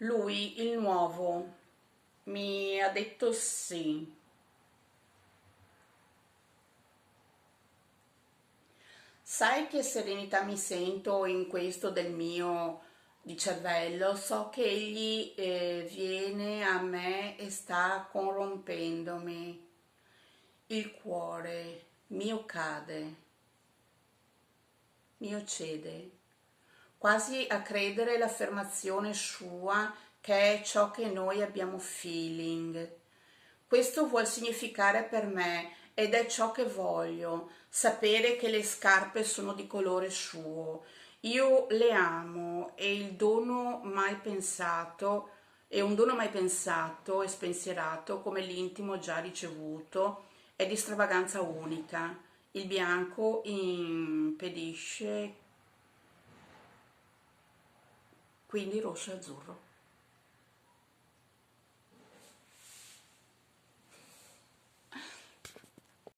Lui, il nuovo, mi ha detto sì. Sai che serenità mi sento in questo del mio di cervello? So che egli viene a me e sta corrompendomi. Il cuore mio cade, mio cede, quasi a credere l'affermazione sua che è ciò che noi abbiamo feeling. Questo vuol significare per me ed è ciò che voglio, sapere che le scarpe sono di colore suo. Io le amo e il dono mai pensato, è un dono mai pensato e spensierato come l'intimo già ricevuto, è di stravaganza unica. Il bianco impedisce, quindi rosso e azzurro.